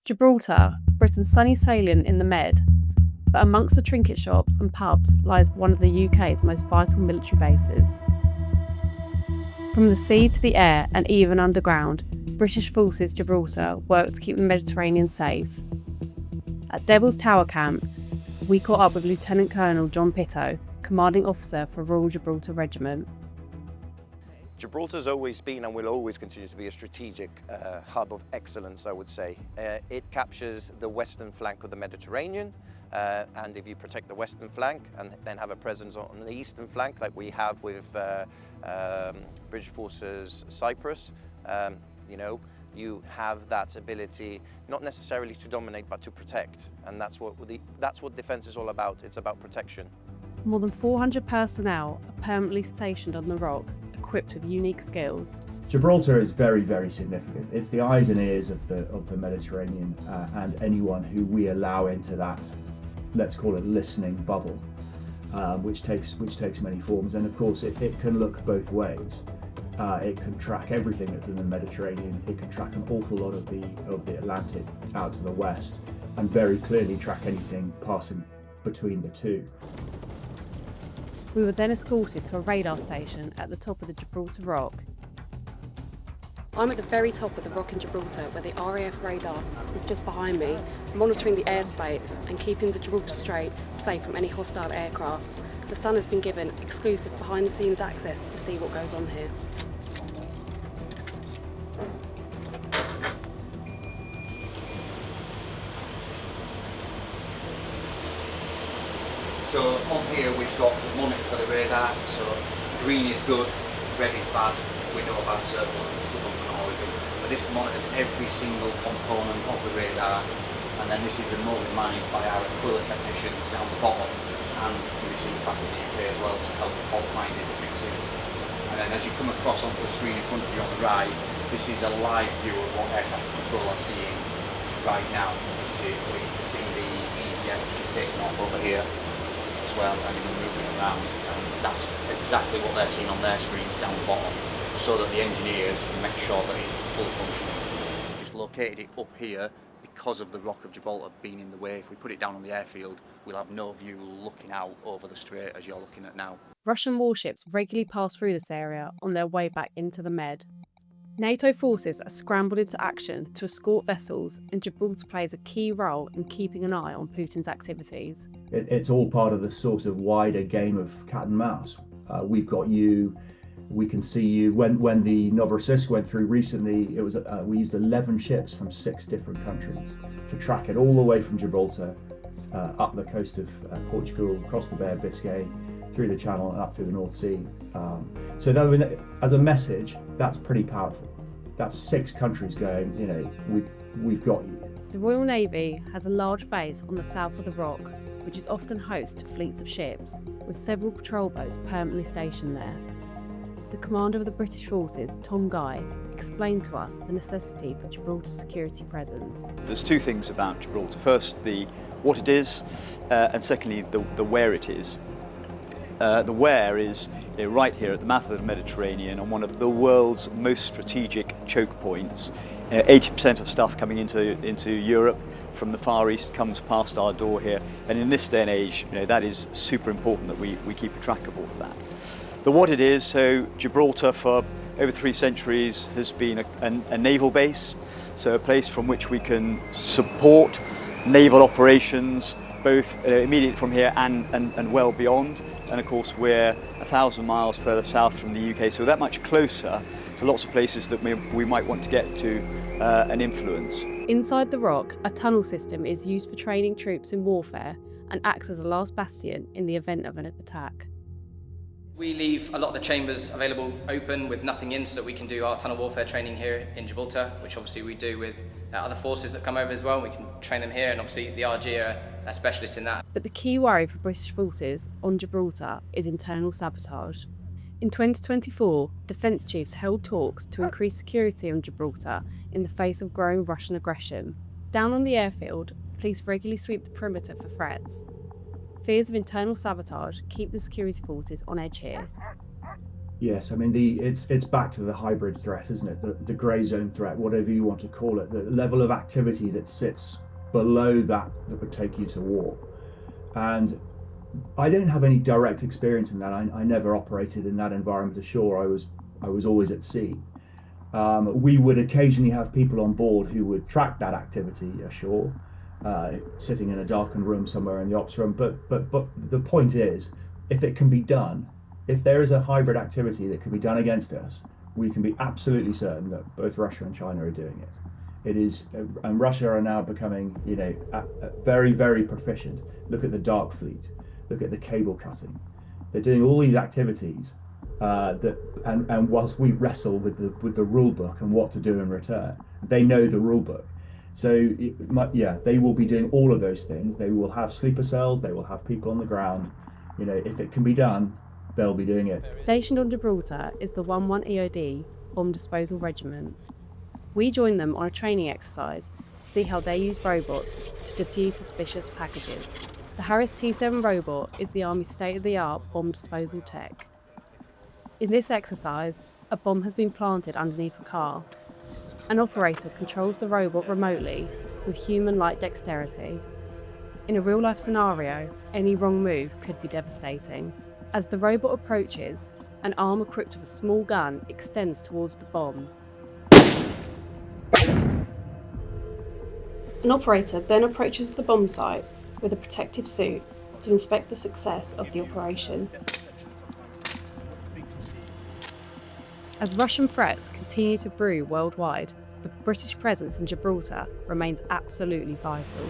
Gibraltar, Britain's sunny salient in the Med, but amongst the trinket shops and pubs lies one of the UK's most vital military bases. From the sea to the air and even underground, British forces Gibraltar work to keep the Mediterranean safe. At Devil's Tower Camp, we caught up with Lieutenant Colonel John Pitto, commanding officer for Royal Gibraltar Regiment. Gibraltar's always been and will always continue to be a strategic hub of excellence, I would say. It captures the western flank of the Mediterranean, and if you protect the western flank and then have a presence on the eastern flank like we have with British Forces Cyprus, you have that ability not necessarily to dominate but to protect, and that's what defence is all about. It's about protection. More than 400 personnel are permanently stationed on the rock, equipped with unique skills. Gibraltar is very, very significant. It's the eyes and ears of the Mediterranean, and anyone who we allow into that, let's call it listening bubble, which takes many forms. And of course, it can look both ways. It can track everything that's in the Mediterranean. It can track an awful lot of the Atlantic out to the west, and very clearly track anything passing between the two. We were then escorted to a radar station at the top of the Gibraltar Rock. I'm at the very top of the rock in Gibraltar, where the RAF radar is just behind me, monitoring the airspace and keeping the Gibraltar Strait safe from any hostile aircraft. The Sun has been given exclusive behind-the-scenes access to see what goes on here. So on here we've got the monitor for the radar, so green is good, red is bad, we know about surplus, but this monitors every single component of the radar, and then this is remotely managed by our equipment technicians down the bottom, and we receive back in the UK as well to help fault finding and fixing. And then as you come across onto the screen in front of you on the right, this is a live view of what aircraft control are seeing right now, so you can see the EasyJet which is taken off over here well and moving around, and that's exactly what they're seeing on their screens down the bottom, so that the engineers can make sure that it's fully functioning. Just located it up here because of the Rock of Gibraltar being in the way. If we put it down on the airfield, we'll have no view looking out over the strait as you're looking at now. Russian warships regularly pass through this area on their way back into the Med. NATO forces are scrambled into action to escort vessels, and Gibraltar plays a key role in keeping an eye on Putin's activities. It's all part of the sort of wider game of cat and mouse. We've got you, we can see you. When the Novorossiysk went through recently, it was we used 11 ships from 6 different countries to track it all the way from Gibraltar up the coast of Portugal, across the Bay of Biscay, through the Channel and up through the North Sea. So that, as a message, that's pretty powerful. That's 6 countries going, we've got you. The Royal Navy has a large base on the south of the Rock, which is often host to fleets of ships, with several patrol boats permanently stationed there. The commander of the British forces, Tom Guy, explained to us the necessity for Gibraltar's security presence. There's 2 things about Gibraltar. First, what it is, and secondly, the where it is. The where is right here at the mouth of the Mediterranean on one of the world's most strategic choke points. 80% of stuff coming into Europe from the Far East comes past our door here, and in this day and age, that is super important that we keep a track of all of that. The what it is, so Gibraltar for over 3 centuries has been a naval base, so a place from which we can support naval operations, both immediate from here and well beyond. And of course we're 1,000 miles further south from the UK, so that much closer to lots of places that we might want to get to and influence. Inside the Rock, a tunnel system is used for training troops in warfare and acts as a last bastion in the event of an attack. We leave a lot of the chambers available open with nothing in, so that we can do our tunnel warfare training here in Gibraltar, which obviously we do with other forces that come over as well. We can train them here, and obviously the RG are a specialist in that. But the key worry for British forces on Gibraltar is internal sabotage. In 2024, defence chiefs held talks to increase security on Gibraltar in the face of growing Russian aggression. Down on the airfield, police regularly sweep the perimeter for threats. Fears of internal sabotage keep the security forces on edge here. Yes, I mean it's back to the hybrid threat, isn't it? The grey zone threat, whatever you want to call it, the level of activity that sits below that would take you to war. And I don't have any direct experience in that. I never operated in that environment ashore. I was always at sea. We would occasionally have people on board who would track that activity ashore, sitting in a darkened room somewhere in the ops room. But the point is, if it can be done, if there is a hybrid activity that can be done against us, we can be absolutely certain that both Russia and China are doing it. It is, and Russia are now becoming, very, very proficient. Look at the dark fleet. Look at the cable cutting. They're doing all these activities and whilst we wrestle with the rule book and what to do in return, they know the rule book. So they will be doing all of those things. They will have sleeper cells. They will have people on the ground. If it can be done, they'll be doing it. Stationed on Gibraltar is the 11 EOD Bomb Disposal Regiment. We joined them on a training exercise to see how they use robots to defuse suspicious packages. The Harris T7 robot is the Army's state-of-the-art bomb disposal tech. In this exercise, a bomb has been planted underneath a car. An operator controls the robot remotely with human-like dexterity. In a real-life scenario, any wrong move could be devastating. As the robot approaches, an arm equipped with a small gun extends towards the bomb. An operator then approaches the bomb site with a protective suit to inspect the success of the operation. As Russian threats continue to brew worldwide, the British presence in Gibraltar remains absolutely vital.